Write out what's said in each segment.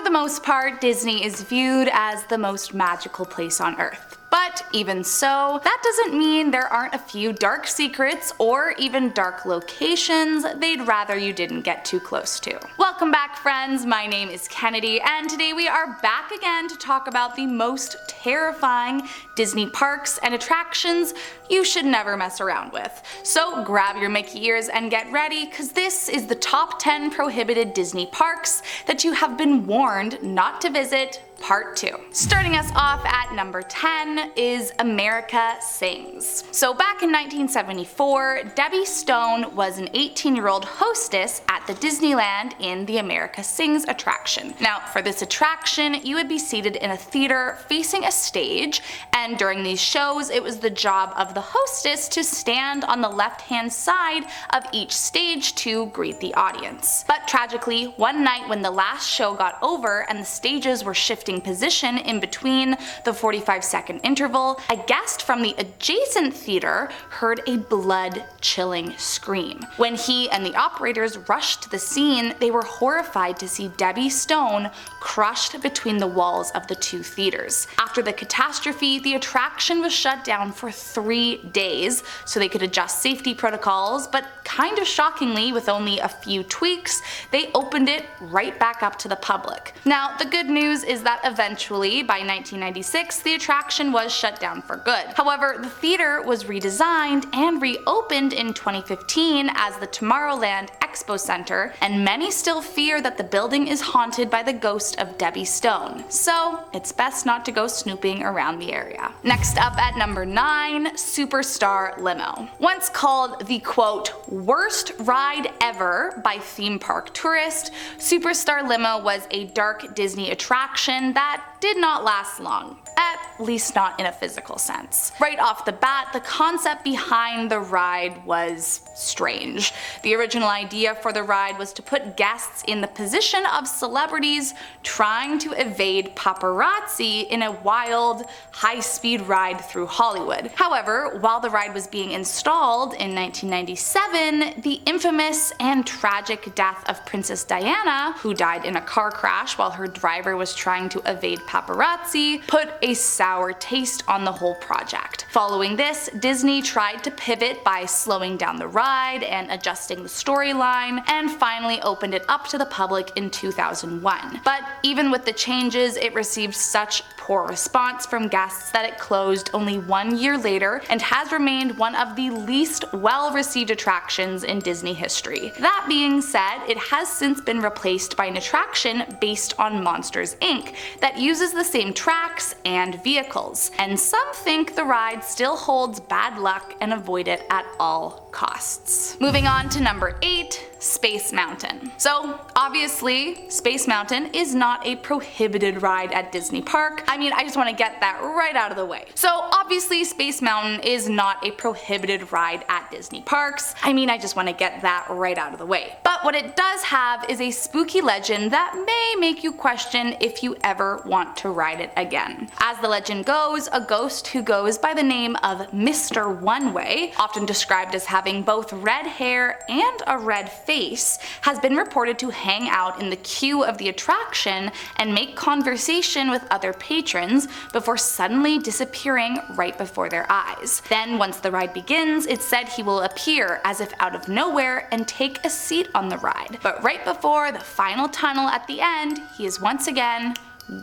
For the most part, Disney is viewed as the most magical place on Earth. But even so, that doesn't mean there aren't a few dark secrets or even dark locations they'd rather you didn't get too close to. Welcome back, friends. My name is Kennedy, and today we are back again to talk about the most terrifying Disney parks and attractions you should never mess around with. So grab your Mickey ears and get ready, cause this is the top 10 prohibited Disney parks that you have been warned not to visit, Part 2. Starting us off at number 10 is America Sings. So back in 1974, Debbie Stone was an 18-year-old hostess at the Disneyland in the America Sings attraction. Now, for this attraction, you would be seated in a theater facing a stage, and during these shows, it was the job of the hostess to stand on the left-hand side of each stage to greet the audience. But tragically, one night when the last show got over and the stages were shifting position in between the 45-second interval, a guest from the adjacent theater heard a blood-chilling scream. When he and the operators rushed to the scene, they were horrified to see Debbie Stone crushed between the walls of the two theaters. After the catastrophe, the attraction was shut down for 3 days so they could adjust safety protocols, but kind of shockingly, with only a few tweaks, they opened it right back up to the public. Now, the good news is that eventually, by 1996, the attraction was shut down for good. However, the theater was redesigned and reopened in 2015 as the Tomorrowland Expo Center, and many still fear that the building is haunted by the ghost of Debbie Stone, so it's best not to go snooping around the area. Next up at number 9, Superstar Limo. Once called the quote, worst ride ever by theme park tourists, Superstar Limo was a dark Disney attraction that did not last long, at least not in a physical sense. Right off the bat, the concept behind the ride was strange. The original idea for the ride was to put guests in the position of celebrities trying to evade paparazzi in a wild, high-speed ride through Hollywood. However, while the ride was being installed in 1997, the infamous and tragic death of Princess Diana, who died in a car crash while her driver was trying to evade paparazzi, put a sour taste on the whole project. Following this, Disney tried to pivot by slowing down the ride and adjusting the storyline, and finally opened it up to the public in 2001. But even with the changes, it received such poor response from guests that it closed only 1 year later and has remained one of the least well-received attractions in Disney history. That being said, it has since been replaced by an attraction based on Monsters, Inc. that uses the same tracks and vehicles, and some think the ride still holds bad luck and avoid it at all costs. Moving on to number 8, Space Mountain. So obviously, Space Mountain is not a prohibited ride at Disney Park. I mean, I just want to get that right out of the way. So obviously, Space Mountain is not a prohibited ride at Disney parks. I mean, I just want to get that right out of the way. But what it does have is a spooky legend that may make you question if you ever want to ride it again. As the legend goes, a ghost who goes by the name of Mr. One Way, often described as having both red hair and a red face, has been reported to hang out in the queue of the attraction and make conversation with other patrons before suddenly disappearing right before their eyes. Then once the ride begins, it's said he will appear as if out of nowhere and take a seat on the ride. But right before the final tunnel at the end, he is once again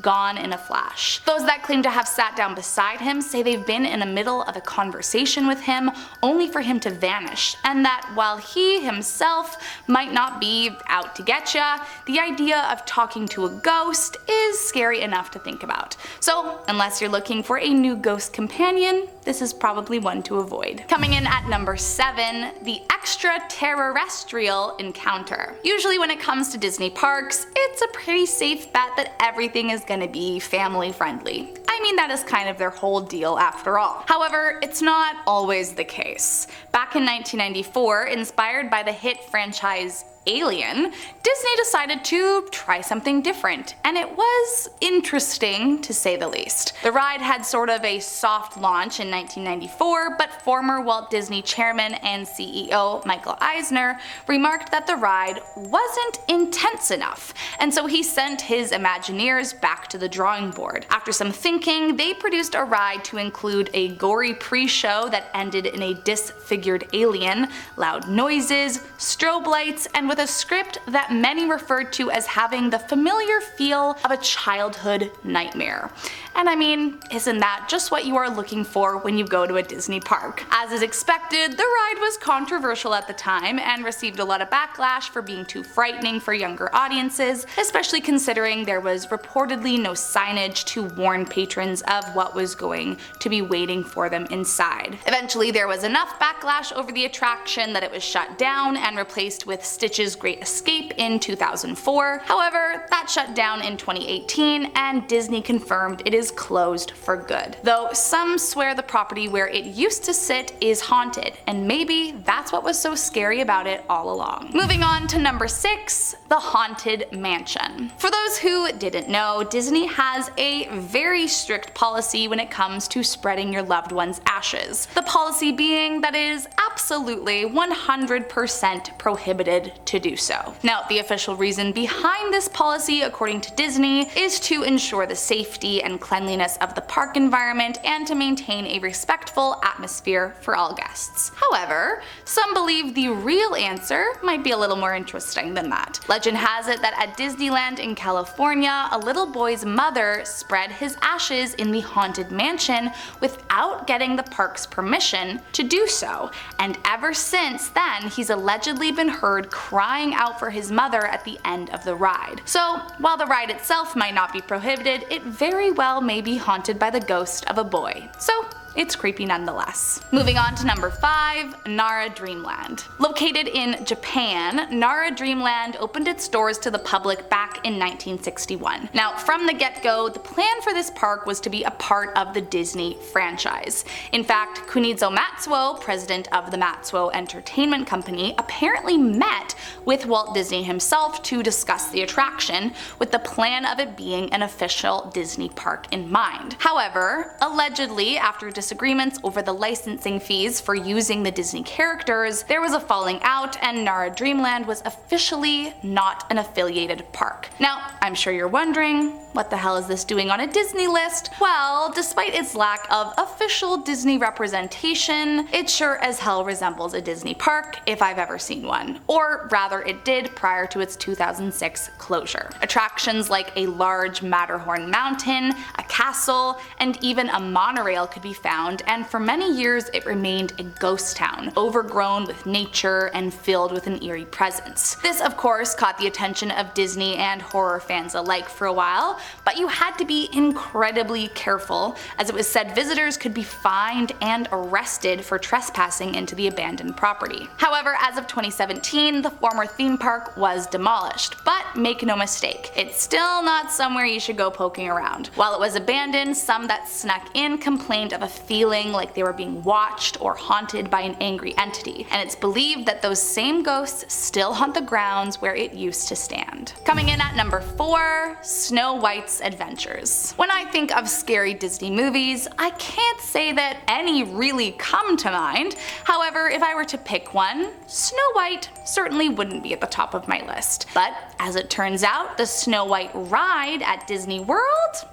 gone in a flash. Those that claim to have sat down beside him say they've been in the middle of a conversation with him only for him to vanish, and that while he himself might not be out to get ya, the idea of talking to a ghost is scary enough to think about. So unless you're looking for a new ghost companion, this is probably one to avoid. Coming in at number 7, the ExtraTERRORestrial Encounter. Usually when it comes to Disney parks, it's a pretty safe bet that everything is gonna be family friendly. I mean, that is kind of their whole deal after all. However, it's not always the case. Back in 1994, inspired by the hit franchise alien, Disney decided to try something different, and it was interesting to say the least. The ride had sort of a soft launch in 1994, but former Walt Disney chairman and CEO Michael Eisner remarked that the ride wasn't intense enough, and so he sent his Imagineers back to the drawing board. After some thinking, they produced a ride to include a gory pre-show that ended in a disfigured alien, loud noises, strobe lights, and with a script that many referred to as having the familiar feel of a childhood nightmare. And I mean, isn't that just what you are looking for when you go to a Disney park? As is expected, the ride was controversial at the time and received a lot of backlash for being too frightening for younger audiences, especially considering there was reportedly no signage to warn patrons of what was going to be waiting for them inside. Eventually, there was enough backlash over the attraction that it was shut down and replaced with Stitch's Great Escape in 2004. However, that shut down in 2018 and Disney confirmed it is closed for good. Though some swear the property where it used to sit is haunted, and maybe that's what was so scary about it all along. Moving on to number 6, the Haunted Mansion. For those who didn't know, Disney has a very strict policy when it comes to spreading your loved one's ashes. The policy being that it is absolutely 100% prohibited to do so. Now, the official reason behind this policy, according to Disney, is to ensure the safety and cleanliness of the park environment and to maintain a respectful atmosphere for all guests. However, some believe the real answer might be a little more interesting than that. Legend has it that at Disneyland in California, a little boy's mother spread his ashes in the Haunted Mansion without getting the park's permission to do so, and ever since then he's allegedly been heard crying out for his mother at the end of the ride. So while the ride itself might not be prohibited, it very well may be haunted by the ghost of a boy. So it's creepy nonetheless. Moving on to number 5, Nara Dreamland. Located in Japan, Nara Dreamland opened its doors to the public back in 1961. Now, from the get-go, the plan for this park was to be a part of the Disney franchise. In fact, Kunizo Matsuo, president of the Matsuo Entertainment Company, apparently met with Walt Disney himself to discuss the attraction, with the plan of it being an official Disney park in mind. However, allegedly, after disagreements over the licensing fees for using the Disney characters, there was a falling out and Nara Dreamland was officially not an affiliated park. Now, I'm sure you're wondering, what the hell is this doing on a Disney list? Well, despite its lack of official Disney representation, it sure as hell resembles a Disney park if I've ever seen one. Or rather, it did prior to its 2006 closure. Attractions like a large Matterhorn mountain, a castle, and even a monorail could be found, and for many years it remained a ghost town, overgrown with nature and filled with an eerie presence. This of course caught the attention of Disney and horror fans alike for a while, but you had to be incredibly careful, as it was said visitors could be fined and arrested for trespassing into the abandoned property. However, as of 2017, the former theme park was demolished, but make no mistake, it's still not somewhere you should go poking around. While it was abandoned, some that snuck in complained of a feeling like they were being watched or haunted by an angry entity, and it's believed that those same ghosts still haunt the grounds where it used to stand. Coming in at number 4, Snow White's Adventures. When I think of scary Disney movies, I can't say that any really come to mind. However, if I were to pick one, Snow White certainly wouldn't be at the top of my list. But as it turns out, the Snow White ride at Disney World,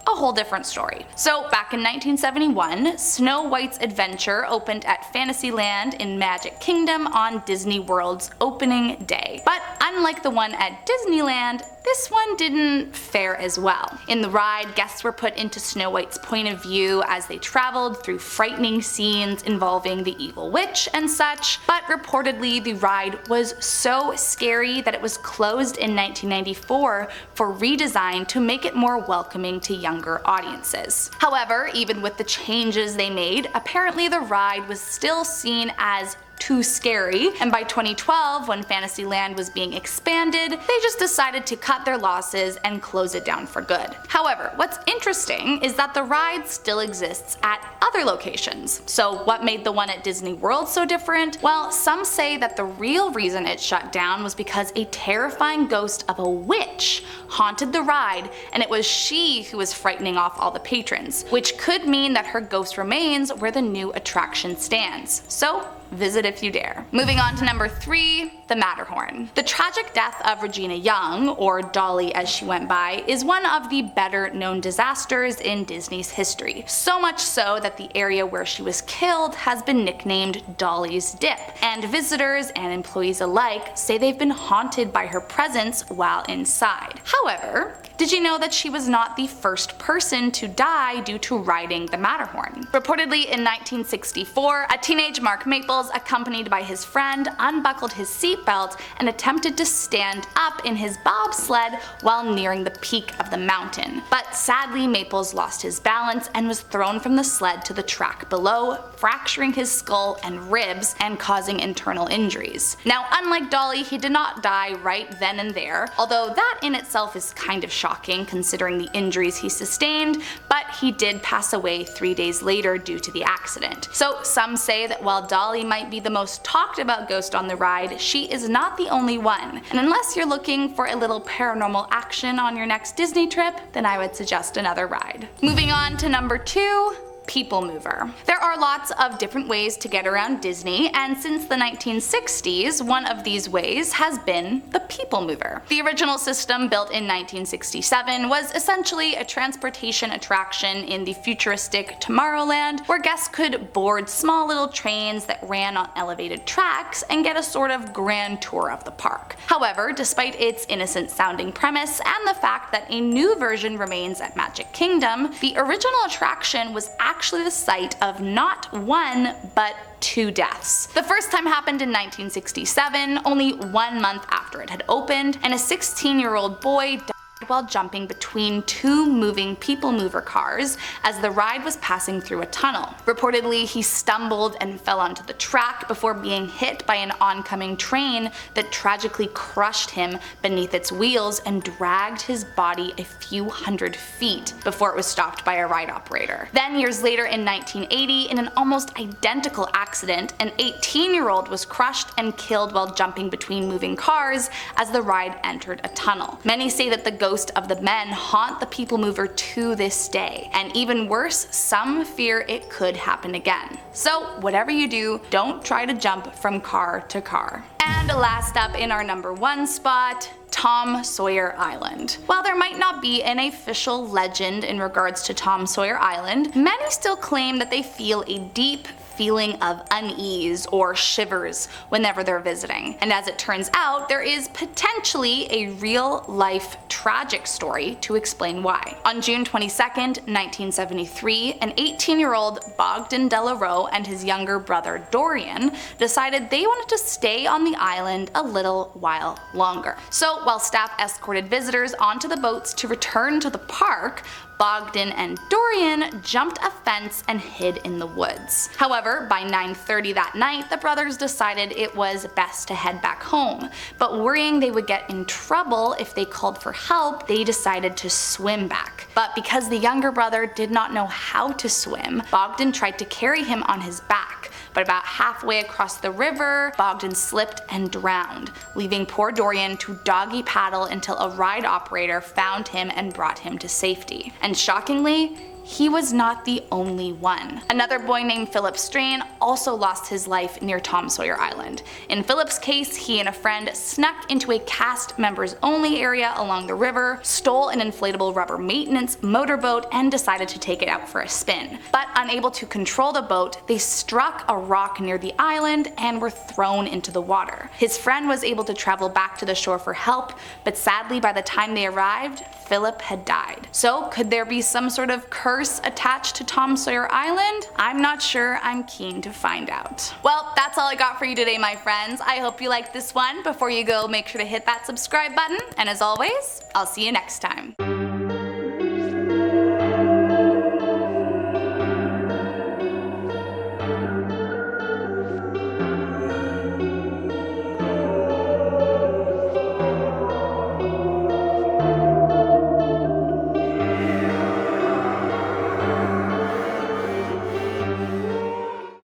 a whole different story. So back in 1971, Snow White's Adventure opened at Fantasyland in Magic Kingdom on Disney World's opening day. But unlike the one at Disneyland, this one didn't fare as well. In the ride, guests were put into Snow White's point of view as they traveled through frightening scenes involving the evil witch and such, but reportedly the ride was so scary that it was closed in 1994 for redesign to make it more welcoming to younger audiences. However, even with the changes they made, apparently the ride was still seen as too scary, and by 2012, when Fantasyland was being expanded, they just decided to cut their losses and close it down for good. However, what's interesting is that the ride still exists at other locations. So what made the one at Disney World so different? Well, some say that the real reason it shut down was because a terrifying ghost of a witch haunted the ride, and it was she who was frightening off all the patrons, which could mean that her ghost remains where the new attraction stands. So visit if you dare. Moving on to number 3, the Matterhorn. The tragic death of Regina Young, or Dolly as she went by, is one of the better known disasters in Disney's history. So much so that the area where she was killed has been nicknamed Dolly's Dip, and visitors and employees alike say they've been haunted by her presence while inside. However, did you know that she was not the first person to die due to riding the Matterhorn? Reportedly in 1964, a teenage Mark Maples, accompanied by his friend, unbuckled his seatbelt and attempted to stand up in his bobsled while nearing the peak of the mountain. But sadly, Maples lost his balance and was thrown from the sled to the track below, fracturing his skull and ribs and causing internal injuries. Now, unlike Dolly, he did not die right then and there, although that in itself is kind of shocking considering the injuries he sustained, but he did pass away 3 days later due to the accident. So some say that while Dolly might be the most talked about ghost on the ride, she is not the only one. And unless you're looking for a little paranormal action on your next Disney trip, then I would suggest another ride. Moving on to number 2, People Mover. There are lots of different ways to get around Disney, and since the 1960s, one of these ways has been the People Mover. The original system, built in 1967, was essentially a transportation attraction in the futuristic Tomorrowland, where guests could board small little trains that ran on elevated tracks and get a sort of grand tour of the park. However, despite its innocent sounding premise and the fact that a new version remains at Magic Kingdom, the original attraction was actually the site of not 1, but 2 deaths. The first time happened in 1967, only 1 month after it had opened, and a 16-year-old boy died while jumping between 2 moving People Mover cars as the ride was passing through a tunnel. Reportedly, he stumbled and fell onto the track before being hit by an oncoming train that tragically crushed him beneath its wheels and dragged his body a few hundred feet before it was stopped by a ride operator. Then years later in 1980, in an almost identical accident, an 18-year-old was crushed and killed while jumping between moving cars as the ride entered a tunnel. Many say that the ghost of the men haunt the People Mover to this day, and even worse, some fear it could happen again. So whatever you do, don't try to jump from car to car. And last up in our number 1 spot, Tom Sawyer Island. While there might not be an official legend in regards to Tom Sawyer Island, many still claim that they feel a deep feeling of unease or shivers whenever they're visiting. And as it turns out, there is potentially a real-life tragic story to explain why. On June 22nd, 1973, an 18-year-old Bogdan Delarue and his younger brother Dorian decided they wanted to stay on the island a little while longer. So while staff escorted visitors onto the boats to return to the park, Bogdan and Dorian jumped a fence and hid in the woods. However, by 9:30 that night, the brothers decided it was best to head back home, but worrying they would get in trouble if they called for help, they decided to swim back. But because the younger brother did not know how to swim, Bogdan tried to carry him on his back. But about halfway across the river, Bogdan slipped and drowned, leaving poor Dorian to doggy paddle until a ride operator found him and brought him to safety. And shockingly, he was not the only one. Another boy named Philip Strain also lost his life near Tom Sawyer Island. In Philip's case, he and a friend snuck into a cast members only area along the river, stole an inflatable rubber maintenance motorboat, and decided to take it out for a spin. But unable to control the boat, they struck a rock near the island and were thrown into the water. His friend was able to travel back to the shore for help, but sadly by the time they arrived, Philip had died. So could there be some sort of curse attached to Tom Sawyer Island? I'm not sure. I'm keen to find out. Well, that's all I got for you today, my friends. I hope you liked this one. Before you go, make sure to hit that subscribe button, and as always, I'll see you next time.